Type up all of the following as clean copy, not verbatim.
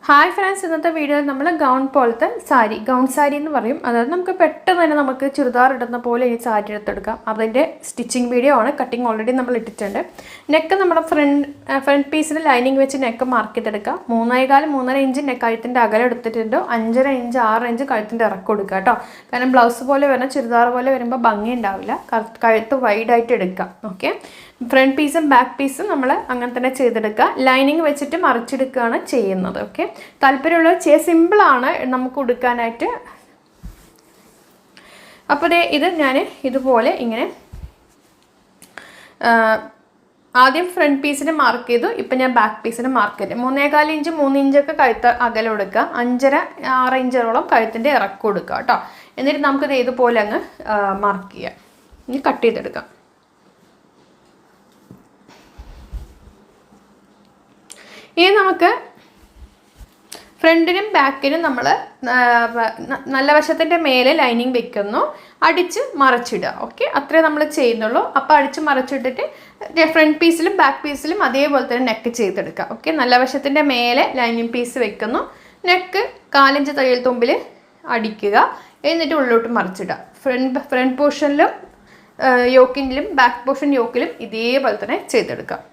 Hi friends, ഇന്നത്തെ വീഡിയോയിൽ നമ്മൾ ഗൗൺ പോലത്തെ ഗൗൺ സാരി എന്ന് പറയും. അതായത് നമുക്ക് പെട്ടെന്ന് തന്നെ നമുക്ക് ചുരിദാർ ഇടുന്ന പോലെ ഈ സാരി എടുത്തെടുക്കാം. അതിൻ്റെ സ്റ്റിച്ചിങ് വീഡിയോ ആണ്. കട്ടിങ് ഓൾറെഡി നമ്മൾ ഇട്ടിട്ടുണ്ട്. നെക്ക് നമ്മുടെ ഫ്രണ്ട് പീസിൽ ലൈനിങ് വെച്ച് നെക്ക് മാർക്ക് ചെയ്തെടുക്കാം. 3.25 ഇഞ്ച് കഴുത്തിൻ്റെ അകലം എടുത്തിട്ടുണ്ട്. 5.5 ഇഞ്ച് 6 ഇഞ്ച് കഴുത്തിൻ്റെ ഇറക്കം കൊടുക്കുക കേട്ടോ. കാരണം ബ്ലൗസ് പോലെ വരുന്ന ചുരിദാർ പോലെ വരുമ്പോൾ ഭംഗി ഉണ്ടാവില്ല. കഴുത്ത് വൈഡായിട്ട് എടുക്കാം. ഓക്കെ, ഫ്രണ്ട് പീസും ബാക്ക് പീസും നമ്മൾ അങ്ങനെ തന്നെ ചെയ്തെടുക്കുക. ലൈനിങ് വെച്ചിട്ട് മറിച്ചെടുക്കുകയാണ് ചെയ്യുന്നത്. ഓക്കെ, താല്പര്യമുള്ളത് സിമ്പിളാണ് നമുക്ക് ഉടുക്കാനായിട്ട്. അപ്പോൾ ഇത് ഞാൻ ഇതുപോലെ ഇങ്ങനെ ആദ്യം ഫ്രണ്ട് പീസിന് മാർക്ക് ചെയ്തു. ഇപ്പം ഞാൻ ബാക്ക് പീസിന് മാർക്ക് ചെയ്തു. 3.25 ഇഞ്ച് 3 ഇഞ്ചൊക്കെ കഴുത്ത് അകലം എടുക്കുക. 5.5-6 ഇഞ്ചോളം കഴുത്തിൻ്റെ ഇറക്കം കൊടുക്കുക കേട്ടോ. എന്നിട്ട് നമുക്കിത് ഇതുപോലെ അങ്ങ് മാർക്ക് ചെയ്യാം. ഇനി കട്ട് ചെയ്തെടുക്കാം. ഇനി നമുക്ക് ഫ്രണ്ടിനും ബാക്കിനും നമ്മൾ നല്ല വശത്തിൻ്റെ മേലെ ലൈനിങ് വെക്കുന്നു, അടിച്ച് മറച്ചിടുക. ഓക്കെ, അത്രേ നമ്മൾ ചെയ്യുന്നുള്ളൂ. അപ്പോൾ അടിച്ച് മറച്ചിട്ടിട്ട് ഫ്രണ്ട് പീസിലും ബാക്ക് പീസിലും അതേപോലെ തന്നെ നെക്ക് ചെയ്തെടുക്കുക. ഓക്കെ, നല്ല വശത്തിൻ്റെ മേലെ ലൈനിങ് പീസ് വെക്കുന്നു, നെക്ക് 4 ഇഞ്ച് തയ്യൽ തുമ്പിൽ അടിക്കുക, എന്നിട്ട് ഉള്ളിലോട്ട് മറിച്ചിടുക. ഫ്രണ്ട് പോർഷനിലും യോക്കിലും ബാക്ക് പോർഷൻ യോക്കിലും ഇതേപോലെ തന്നെ ചെയ്തെടുക്കുക.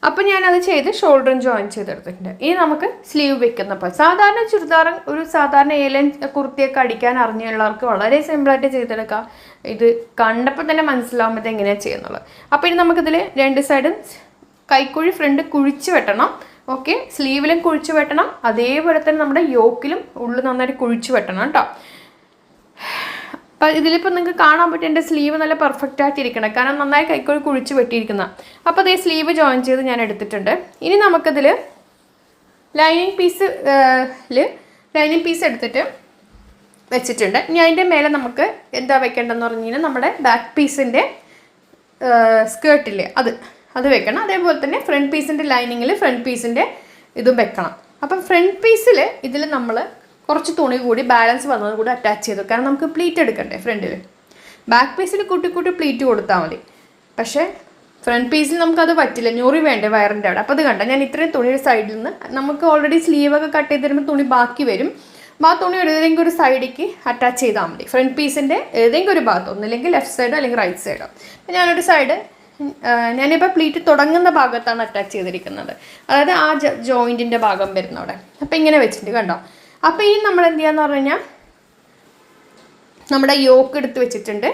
അപ്പോൾ ഞാനത് ചെയ്ത് ഷോൾഡറും ജോയിൻ ചെയ്തെടുത്തിട്ടുണ്ട്. ഇനി നമുക്ക് സ്ലീവ് വെക്കുന്നപ്പോൾ സാധാരണ ചുരിദാർ ഒരു സാധാരണ ഏലൻ കുർത്തിയൊക്കെ അടിക്കാൻ അറിഞ്ഞുള്ളവർക്ക് വളരെ സിമ്പിളായിട്ട് ചെയ്തെടുക്കാം. ഇത് കണ്ടപ്പോൾ തന്നെ മനസ്സിലാവുമ്പോൾ എങ്ങനെയാണ് ചെയ്യുന്നുള്ളത്. അപ്പോൾ ഇനി നമുക്കിതിൽ 2 സൈഡും കൈക്കുഴി ഫ്രണ്ട് കുഴിച്ച് വെട്ടണം. ഓക്കെ, സ്ലീവിലും കുഴിച്ച് വെട്ടണം, അതേപോലെ തന്നെ നമ്മുടെ യോക്കിലും ഉള്ളിൽ നന്നായിട്ട് കുഴിച്ച് വെട്ടണം കേട്ടോ. അപ്പോൾ ഇതിലിപ്പോൾ നിങ്ങൾക്ക് കാണാൻ പറ്റും എൻ്റെ സ്ലീവ് നല്ല പെർഫെക്റ്റ് ആയിട്ടിരിക്കണം, കാരണം നന്നായി കൈക്കുഴി കുഴിച്ച് വെട്ടിയിരിക്കുന്ന. അപ്പോൾ അതേ സ്ലീവ് ജോയിൻ ചെയ്ത് ഞാൻ എടുത്തിട്ടുണ്ട്. ഇനി നമുക്കിതിൽ ലൈനിങ് പീസ് എടുത്തിട്ട് വെച്ചിട്ടുണ്ട്. ഇനി അതിൻ്റെ മേലെ നമുക്ക് എന്താ വെക്കേണ്ടതെന്ന് പറഞ്ഞു കഴിഞ്ഞാൽ നമ്മുടെ ബാക്ക് പീസിൻ്റെ സ്കേർട്ടില്ലേ അത് വെക്കണം. അതേപോലെ തന്നെ ഫ്രണ്ട് പീസിൻ്റെ ലൈനിങ്ങിൽ ഫ്രണ്ട് പീസിൻ്റെ ഇതും വെക്കണം. അപ്പം ഫ്രണ്ട് പീസിൽ ഇതിൽ നമ്മൾ കുറച്ച് തുണി കൂടി ബാലൻസ് വന്നത് കൂടി അറ്റാച്ച് ചെയ്തു, കാരണം നമുക്ക് പ്ലീറ്റ് എടുക്കണ്ടേ ഫ്രണ്ടിൽ. ബാക്ക് പീസിൽ കൂട്ടി പ്ലീറ്റ് കൊടുത്താൽ മതി. പക്ഷേ ഫ്രണ്ട് പീസിൽ നമുക്കത് പറ്റില്ല, ഞൊറി വേണ്ടേ വയറിൻ്റെ അവിടെ. അപ്പോൾ അത് കണ്ട ഞാൻ ഇത്രയും തുണിയുടെ സൈഡിൽ നിന്ന് നമുക്ക് ഓൾറെഡി സ്ലീവൊക്കെ കട്ട് ചെയ്ത് തരുമ്പോൾ തുണി ബാക്കി വരും. അപ്പോൾ ആ തുണി ഏതെങ്കിലും ഒരു സൈഡിലേക്ക് അറ്റാച്ച് ചെയ്താൽ മതി. ഫ്രണ്ട് പീസിൻ്റെ ഏതെങ്കിലും ഒരു ഭാഗത്ത്, ഒന്നില്ലെങ്കിൽ ലെഫ്റ്റ് സൈഡോ അല്ലെങ്കിൽ റൈറ്റ് സൈഡോ. അപ്പോൾ ഞാനൊരു സൈഡ് ഞാനിപ്പോൾ പ്ലീറ്റ് തുടങ്ങുന്ന ഭാഗത്താണ് അറ്റാച്ച് ചെയ്തിരിക്കുന്നത്, അതായത് ആ ജോയിൻറ്റിൻ്റെ ഭാഗം വരുന്നവിടെ. അപ്പോൾ ഇങ്ങനെ വെച്ചിട്ട് കണ്ടോ. അപ്പോൾ ഇനി നമ്മൾ എന്ത് ചെയ്യാന്ന് പറഞ്ഞു കഴിഞ്ഞാൽ നമ്മുടെ യോക്ക് എടുത്ത് വെച്ചിട്ടുണ്ട്.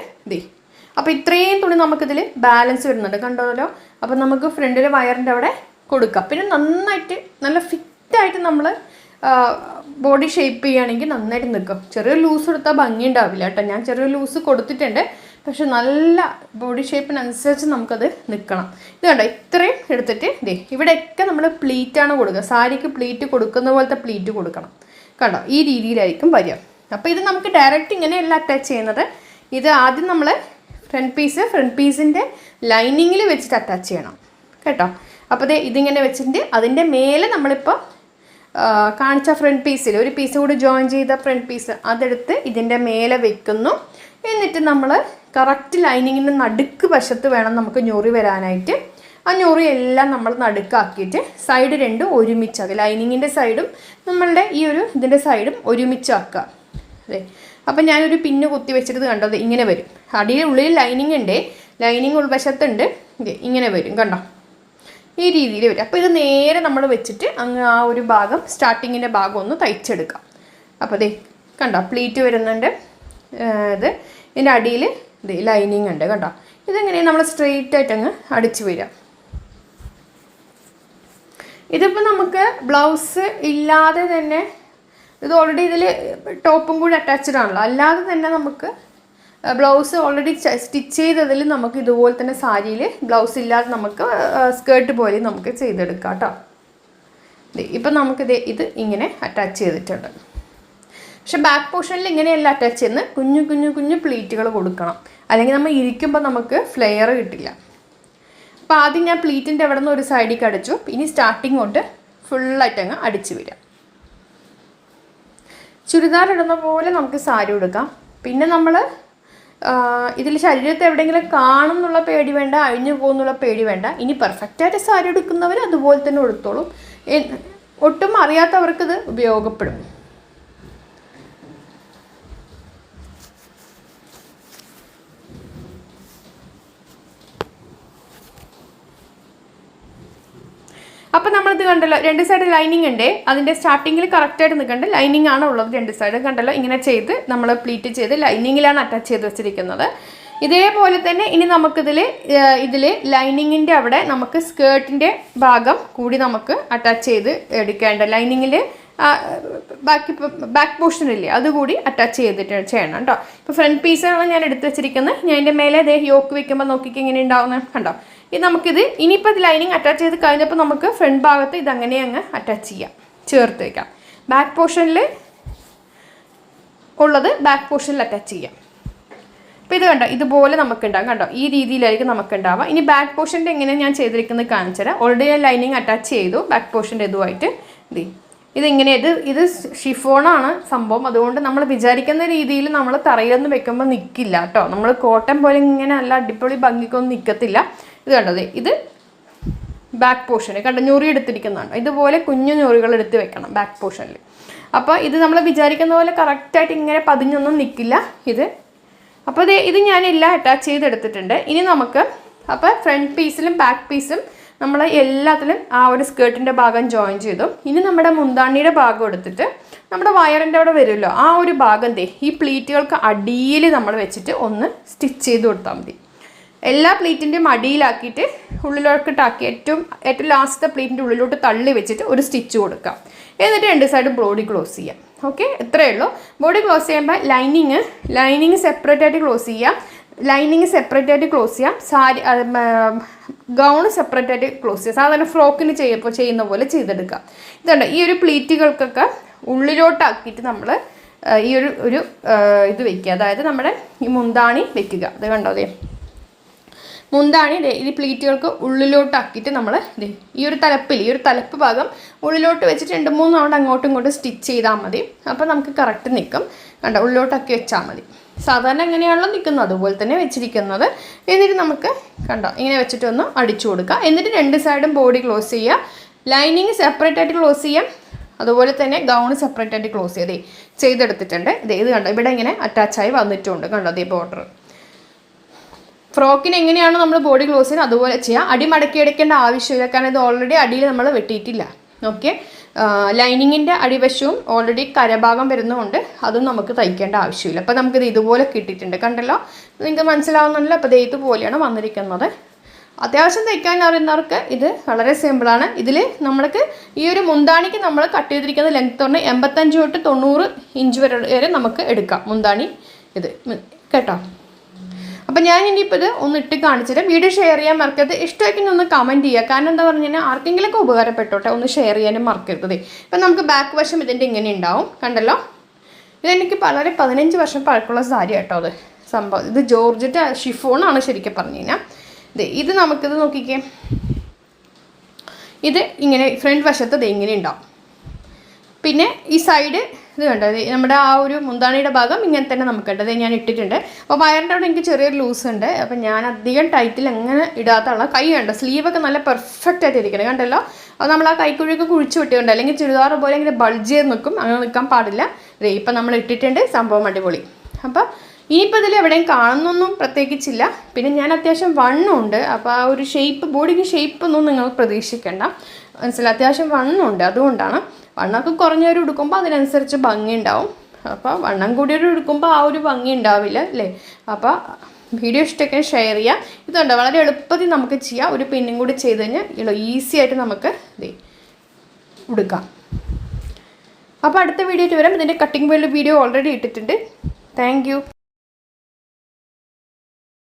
അപ്പോൾ ഇത്രയും തുണി നമുക്കിതിൽ ബാലൻസ് വരുന്നുണ്ട്, കണ്ടോല്ലോ. അപ്പോൾ നമുക്ക് ഫ്രണ്ടിൽ വയറിൻ്റെ അവിടെ കൊടുക്കാം. പിന്നെ നന്നായിട്ട് നല്ല ഫിറ്റായിട്ട് നമ്മൾ ബോഡി ഷേപ്പ് ചെയ്യുകയാണെങ്കിൽ നന്നായിട്ട് നിൽക്കും. ചെറിയ ലൂസ് കൊടുത്താൽ ഭംഗി ഉണ്ടാവില്ല കേട്ടോ. ഞാൻ ചെറിയ ലൂസ് കൊടുത്തിട്ടുണ്ട്, പക്ഷെ നല്ല ബോഡി ഷേപ്പിനനുസരിച്ച് നമുക്കത് നിൽക്കണം. ഇത് കണ്ടോ, ഇത്രയും എടുത്തിട്ട് ഇവിടെയൊക്കെ നമ്മൾ പ്ലീറ്റാണ് കൊടുക്കുക. സാരിക്ക് പ്ലീറ്റ് കൊടുക്കുന്ന പോലത്തെ പ്ലീറ്റ് കൊടുക്കണം. കണ്ടോ, ഈ രീതിയിലായിരിക്കും വരിക. അപ്പോൾ ഇത് നമുക്ക് ഡയറക്റ്റ് ഇങ്ങനെയല്ല അറ്റാച്ച് ചെയ്യുന്നത്. ഇത് ആദ്യം നമ്മൾ ഫ്രണ്ട് പീസിൻ്റെ ലൈനിങ്ങിൽ വെച്ചിട്ട് അറ്റാച്ച് ചെയ്യണം കേട്ടോ. അപ്പോൾ ഇതിങ്ങനെ വെച്ചിട്ട് അതിൻ്റെ മേലെ നമ്മളിപ്പോൾ കാണിച്ച ഫ്രണ്ട് പീസിൽ ഒരു പീസ് കൂടി ജോയിൻ ചെയ്ത ഫ്രണ്ട് പീസ് അതെടുത്ത് ഇതിൻ്റെ മേലെ വെക്കുന്നു. എന്നിട്ട് നമ്മൾ കറക്റ്റ് ലൈനിങ്ങിൻ്റെ നടുക്ക് വശത്ത് വേണം നമുക്ക് ഞൊറി വരാനായിട്ട്. ആ ഞൊറി എല്ലാം നമ്മൾ നടുക്കാക്കിയിട്ട് സൈഡ് രണ്ടും ഒരുമിച്ചാക്കുക. ലൈനിങ്ങിൻ്റെ സൈഡും നമ്മളുടെ ഈ ഒരു ഇതിൻ്റെ സൈഡും ഒരുമിച്ചാക്കുക. അതെ, അപ്പം ഞാനൊരു പിന്ന് കുത്തി വെച്ചിട്ട് കണ്ടോ, ഇങ്ങനെ വരും. ഉള്ളിൽ ലൈനിങ് ഉണ്ട്, ലൈനിങ് ഉൾവശത്തുണ്ട്, ഇങ്ങനെ വരും കണ്ടോ, ഈ രീതിയിൽ വരും. അപ്പോൾ ഇത് നേരെ നമ്മൾ വെച്ചിട്ട് അങ്ങ് ആ ഒരു ഭാഗം സ്റ്റാർട്ടിങ്ങിൻ്റെ ഭാഗം ഒന്ന് തയ്ച്ചെടുക്കാം. അപ്പോൾ കണ്ടോ, പ്ലീറ്റ് വരുന്നുണ്ട്. ഇതിൻ്റെ അടിയിൽ ലൈനിങ് ഉണ്ട് കണ്ടോ. ഇതെങ്ങനെയാണ് നമ്മൾ സ്ട്രെയിറ്റ് ആയിട്ട് അങ്ങ് അടിച്ചു വരിക. ഇതിപ്പോൾ നമുക്ക് ബ്ലൗസ് ഇല്ലാതെ തന്നെ, ഇത് ഓൾറെഡി ഇതിൽ ടോപ്പും കൂടി അറ്റാച്ച്ഡ് ആണല്ലോ, അല്ലാതെ തന്നെ നമുക്ക് ബ്ലൗസ് ഓൾറെഡി സ്റ്റിച്ച് ചെയ്തതിൽ നമുക്ക് ഇതുപോലെ തന്നെ സാരിയിൽ ബ്ലൗസ് ഇല്ലാതെ നമുക്ക് സ്കേർട്ട് പോലെ നമുക്ക് ചെയ്തെടുക്കാം കേട്ടോ. ഇപ്പം നമുക്കിത് ഇങ്ങനെ അറ്റാച്ച് ചെയ്തിട്ടുണ്ട്. പക്ഷെ ബാക്ക് പോർഷനിൽ ഇങ്ങനെയല്ല അറ്റാച്ച് ചെയ്യുന്നത്, കുഞ്ഞു പ്ലീറ്റുകൾ കൊടുക്കണം, അല്ലെങ്കിൽ നമ്മൾ ഇരിക്കുമ്പോൾ നമുക്ക് ഫ്ലെയർ കിട്ടില്ല. അപ്പോൾ ആദ്യം ഞാൻ പ്ലീറ്റിൻ്റെ അവിടെ നിന്ന് ഒരു സൈഡിലേക്ക് അടിച്ചു. ഇനി സ്റ്റാർട്ടിങ് കൊണ്ട് ഫുള്ളായിട്ട് അങ്ങ് അടിച്ചു വരാം. ചുരിദാർ ഇടുന്ന പോലെ നമുക്ക് സാരി ഉടുക്കാം. പിന്നെ നമ്മൾ ഇതിൽ ശരീരത്തെ എവിടെയെങ്കിലും കാണും എന്നുള്ള പേടി വേണ്ട, അഴിഞ്ഞു പോകുന്നുള്ള പേടി വേണ്ട. ഇനി പെർഫെക്റ്റായിട്ട് സാരി എടുക്കുന്നവർ അതുപോലെ തന്നെ എടുത്തോളും. ഒട്ടും അറിയാത്തവർക്കിത് ഉപയോഗപ്പെടും. അപ്പോൾ നമ്മളിത് കണ്ടല്ലോ, 2 സൈഡ് ലൈനിങ് ഉണ്ട്. അതിൻ്റെ സ്റ്റാർട്ടിങ്ങിൽ കറക്റ്റായിട്ട് നിൽക്കേണ്ട ലൈനിങ് ആണ് ഉള്ളത്. 2 സൈഡ് കണ്ടല്ലോ, ഇങ്ങനെ ചെയ്ത് നമ്മൾ പ്ലീറ്റ് ചെയ്ത് ലൈനിങ്ങിലാണ് അറ്റാച്ച് ചെയ്ത് വെച്ചിരിക്കുന്നത്. ഇതേപോലെ തന്നെ ഇനി ഇതിൽ ലൈനിങ്ങിൻ്റെ അവിടെ നമുക്ക് സ്കേർട്ടിൻ്റെ ഭാഗം കൂടി നമുക്ക് അറ്റാച്ച് ചെയ്ത് എടുക്കേണ്ട. ലൈനിങ്ങിൽ ബാക്ക് പോർഷനില്ലേ അതുകൂടി അറ്റാച്ച് ചെയ്തിട്ട് ചെയ്യണം കേട്ടോ. ഇപ്പോൾ ഫ്രണ്ട് പീസാണ് ഞാൻ എടുത്ത് വെച്ചിരിക്കുന്നത്. ഞാൻ അതിൻ്റെ മേലെ യോക്ക് വെക്കുമ്പോൾ നോക്കിക്ക് എങ്ങനെ ഉണ്ടാവുന്നത് കണ്ടോ. ഇത് നമുക്കിത് ഇനിയിപ്പോൾ ലൈനിങ് അറ്റാച്ച് ചെയ്ത് കഴിഞ്ഞപ്പോൾ നമുക്ക് ഫ്രണ്ട് ഭാഗത്ത് ഇതങ്ങനെ അങ്ങ് അറ്റാച്ച് ചെയ്യാം, ചേർത്ത് വയ്ക്കാം. ബാക്ക് പോർഷനിൽ ഉള്ളത് ബാക്ക് പോർഷനിൽ അറ്റാച്ച് ചെയ്യാം. അപ്പോൾ ഇത് കണ്ടോ, ഇതുപോലെ നമുക്കുണ്ടാകും കണ്ടോ, ഈ രീതിയിലായിരിക്കും നമുക്കുണ്ടാവുക. ഇനി ബാക്ക് പോർഷൻ്റെ എങ്ങനെയാണ് ഞാൻ ചെയ്തിരിക്കുന്നത് കാണിച്ചു തരാം. ഓൾറെഡി ഞാൻ ലൈനിങ് അറ്റാച്ച് ചെയ്തു ബാക്ക് പോർഷൻ്റെ ഇതുമായിട്ട്. ഇതിങ്ങനെ ഇത് ഷിഫോണാണ് സംഭവം. അതുകൊണ്ട് നമ്മൾ വിചാരിക്കുന്ന രീതിയിൽ നമ്മൾ തറയിലൊന്നും വെക്കുമ്പോൾ നിൽക്കില്ല കേട്ടോ. നമ്മൾ കോട്ടൺ പോലെ ഇങ്ങനെ നല്ല അടിപൊളി ഭംഗിക്കൊന്നും നിൽക്കത്തില്ല. ഇത് കണ്ടത്, ഇത് ബാക്ക് പോർഷന് കണ്ടോ, ഞൊറി എടുത്തിരിക്കുന്നതാണ്. ഇതുപോലെ കുഞ്ഞു ഞൊറികൾ എടുത്ത് വെക്കണം ബാക്ക് പോർഷനിൽ. അപ്പോൾ ഇത് നമ്മൾ വിചാരിക്കുന്ന പോലെ കറക്റ്റായിട്ട് ഇങ്ങനെ പതിഞ്ഞൊന്നും നിൽക്കില്ല ഇത്. അപ്പോൾ ഇത് ഞാനെല്ലാം അറ്റാച്ച് ചെയ്തെടുത്തിട്ടുണ്ട്. ഇനി നമുക്ക് അപ്പോൾ ഫ്രണ്ട് പീസിലും ബാക്ക് പീസും നമ്മൾ എല്ലാത്തിലും ആ ഒരു സ്കേർട്ടിൻ്റെ ഭാഗം ജോയിൻ ചെയ്തു. ഇനി നമ്മുടെ മുന്താണിയുടെ ഭാഗം എടുത്തിട്ട് നമ്മുടെ വയറിൻ്റെ അവിടെ വരുമല്ലോ, ആ ഒരു ഭാഗം ഈ പ്ലീറ്റുകൾക്ക് അടിയിൽ നമ്മൾ വെച്ചിട്ട് ഒന്ന് സ്റ്റിച്ച് ചെയ്ത് കൊടുത്താൽ മതി. എല്ലാ പ്ലീറ്റിൻ്റെയും അടിയിലാക്കിയിട്ട് ഉള്ളിലോട്ടാക്കി ഏറ്റവും ലാസ്റ്റത്തെ പ്ലീറ്റിൻ്റെ ഉള്ളിലോട്ട് തള്ളി വെച്ചിട്ട് ഒരു സ്റ്റിച്ച് കൊടുക്കാം. എന്നിട്ട് 2 സൈഡും ബോഡി ക്ലോസ് ചെയ്യാം. ഓക്കെ, ഇത്രയേ ഉള്ളൂ. ബോഡി ക്ലോസ് ചെയ്യുമ്പോൾ ലൈനിങ് സെപ്പറേറ്റ് ആയിട്ട് ക്ലോസ് ചെയ്യാം. സാരി ഗൗണ് സെപ്പറേറ്റ് ആയിട്ട് ക്ലോസ് ചെയ്യാം. സാധാരണ ഫ്രോക്കിന് ചെയ്യുന്ന പോലെ ചെയ്തെടുക്കാം. ഇതുണ്ട്, ഈ ഒരു പ്ലീറ്റുകൾക്കൊക്കെ ഉള്ളിലോട്ടാക്കിയിട്ട് നമ്മൾ ഈ ഒരു ഇത് വെക്കുക. അതായത് നമ്മുടെ ഈ മുന്താണി വെക്കുക. അത് കണ്ടോ, അതെ മുന്താണി ഈ പ്ലീറ്റുകൾക്ക് ഉള്ളിലോട്ടാക്കിയിട്ട് നമ്മൾ ഈ ഒരു തലപ്പ് ഭാഗം ഉള്ളിലോട്ട് വെച്ചിട്ട് 2-3 തവണ അങ്ങോട്ടും ഇങ്ങോട്ടും സ്റ്റിച്ച് ചെയ്താൽ മതി. അപ്പോൾ നമുക്ക് കറക്റ്റ് നിൽക്കും. കണ്ടോ, ഉള്ളിലോട്ടാക്കി വെച്ചാൽ മതി. സാധാരണ എങ്ങനെയാണല്ലോ നിൽക്കുന്നത് അതുപോലെ തന്നെ വെച്ചിരിക്കുന്നത്. എന്നിട്ട് നമുക്ക് കണ്ടോ ഇങ്ങനെ വെച്ചിട്ട് ഒന്ന് അടിച്ചു കൊടുക്കുക. എന്നിട്ട് 2 സൈഡും ബോഡി ക്ലോസ് ചെയ്യുക. ലൈനിങ് സെപ്പറേറ്റ് ആയിട്ട് ക്ലോസ് ചെയ്യാം. അതുപോലെ തന്നെ ഗൗണ് സെപ്പറേറ്റ് ആയിട്ട് ക്ലോസ് ചെയ്തെടുത്തിട്ടുണ്ട്. ഇത് കണ്ടോ, ഇവിടെ ഇങ്ങനെ അറ്റാച്ചായി വന്നിട്ടുണ്ട് കണ്ടോ, അതേ ബോർഡർ. ഫ്രോക്കിന് എങ്ങനെയാണോ നമ്മൾ ബോഡി ക്ലോസ് ചെയ്യുന്നത് അതുപോലെ ചെയ്യാം. അടി മടക്കി എടുക്കേണ്ട ആവശ്യമില്ല, കാരണം ഇത് ഓൾറെഡി അടിയിൽ നമ്മൾ വെട്ടിയിട്ടില്ല. ഓക്കെ, ലൈനിങ്ങിൻ്റെ അടിവശവും ഓൾറെഡി കരഭാഗം വരുന്നതുകൊണ്ട് അതും നമുക്ക് തയ്ക്കേണ്ട ആവശ്യമില്ല. അപ്പോൾ നമുക്കിത് ഇതുപോലെ കിട്ടിയിട്ടുണ്ട് കണ്ടല്ലോ, നിങ്ങൾക്ക് മനസ്സിലാവുന്നുണ്ടല്ലോ. അപ്പോൾ ഇത് ഇതുപോലെയാണ് വന്നിരിക്കുന്നത്. അത്യാവശ്യം തയ്ക്കാൻ അറിയുന്നവർക്ക് ഇത് വളരെ സിമ്പിളാണ്. ഇതിൽ നമ്മൾക്ക് ഈ ഒരു മുന്താണിക്ക് നമ്മൾ കട്ട് ചെയ്തിരിക്കുന്ന ലെങ്ത് പറഞ്ഞാൽ 85 തൊട്ട് 90 ഇഞ്ച് വരെ നമുക്ക് എടുക്കാം മുന്താണി ഇത് കേട്ടോ. അപ്പോൾ ഞാൻ ഇനിയിപ്പോൾ ഇത് ഒന്ന് ഇട്ട് കാണിച്ചിട്ട് വീഡിയോ ഷെയർ ചെയ്യാൻ മറക്കരുത്. ഇഷ്ടമാക്കി ഒന്ന് കമൻറ്റ് ചെയ്യുക. കാരണം എന്താ പറഞ്ഞു കഴിഞ്ഞാൽ ആർക്കെങ്കിലുമൊക്കെ ഉപകാരപ്പെട്ടോട്ടെ, ഒന്ന് ഷെയർ ചെയ്യാനും മറക്കരുത്. ഇപ്പം നമുക്ക് ബാക്ക് വശം ഇതിൻ്റെ ഇങ്ങനെ ഉണ്ടാവും കണ്ടല്ലോ. ഇതെനിക്ക് 15 വർഷം പഴക്കമുള്ള സാരി കേട്ടോ. അത് സംഭവം ഇത് ജോർജറ്റ് ഷിഫോണാണ് ശരിക്കും പറഞ്ഞു കഴിഞ്ഞാൽ. ഇത് നമുക്കിത് നോക്കിക്കേ, ഇത് ഇങ്ങനെ ഫ്രണ്ട് വശത്ത് ഇങ്ങനെ ഉണ്ടാവും. പിന്നെ ഈ സൈഡ് ഇത് കണ്ടത് നമ്മുടെ ആ ഒരു മുന്താണിയുടെ ഭാഗം ഇങ്ങനെ തന്നെ നമുക്ക് കണ്ടത് ഞാൻ ഇട്ടിട്ടുണ്ട്. അപ്പോൾ വയറിൻ്റെ അവിടെ എനിക്ക് ചെറിയൊരു ലൂസ് ഉണ്ട്. അപ്പോൾ ഞാൻ അധികം ടൈറ്റിൽ അങ്ങനെ ഇടാത്തുള്ള കൈ കണ്ടോ, സ്ലീവൊക്കെ നല്ല പെർഫെക്റ്റ് ആയിട്ട് ഇരിക്കണം കണ്ടല്ലോ. അപ്പോൾ നമ്മൾ ആ കൈക്കുഴിയൊക്കെ കുഴിച്ച് വിട്ടുകൊണ്ട് അല്ലെങ്കിൽ ചുരിദാർ പോലെ ഇങ്ങനെ ബൾജ് ചെയ്ത് നിൽക്കും, അങ്ങനെ നിൽക്കാൻ പാടില്ല. ഇപ്പം നമ്മൾ ഇട്ടിട്ടുണ്ട്, സംഭവം അടിപൊളി. അപ്പോൾ ഇനിയിപ്പോൾ ഇതിൽ എവിടെയും കാണുന്നൊന്നും പ്രത്യേകിച്ചില്ല. പിന്നെ ഞാൻ അത്യാവശ്യം വണ്ണമുണ്ട്. അപ്പോൾ ആ ഒരു ബോഡിക്ക് ഷേപ്പൊന്നും നിങ്ങൾ പ്രതീക്ഷിക്കേണ്ട, മനസ്സിലായി. അത്യാവശ്യം വണ്ണമുണ്ട്, അതുകൊണ്ടാണ്. വണ്ണമൊക്കെ കുറഞ്ഞവർ ഉടുക്കുമ്പോൾ അതിനനുസരിച്ച് ഭംഗി ഉണ്ടാവും. അപ്പോൾ വണ്ണം കൂടിയവർ ഉടുക്കുമ്പോൾ ആ ഒരു ഭംഗി ഉണ്ടാവില്ല അല്ലേ. അപ്പോൾ വീഡിയോ ഇഷ്ടമൊക്കെ ഷെയർ ചെയ്യുക. ഇതുണ്ട്, വളരെ എളുപ്പത്തിൽ നമുക്ക് ചെയ്യാം. ഒരു പിന്നും കൂടി ചെയ്ത് കഴിഞ്ഞാൽ ഈസി ആയിട്ട് നമുക്ക് ഉടുക്കാം. അപ്പോൾ അടുത്ത വീഡിയോയിൽ വരാം. ഇതിൻ്റെ കട്ടിങ് വീഡിയോ ഓൾറെഡി ഇട്ടിട്ടുണ്ട്. Thank you.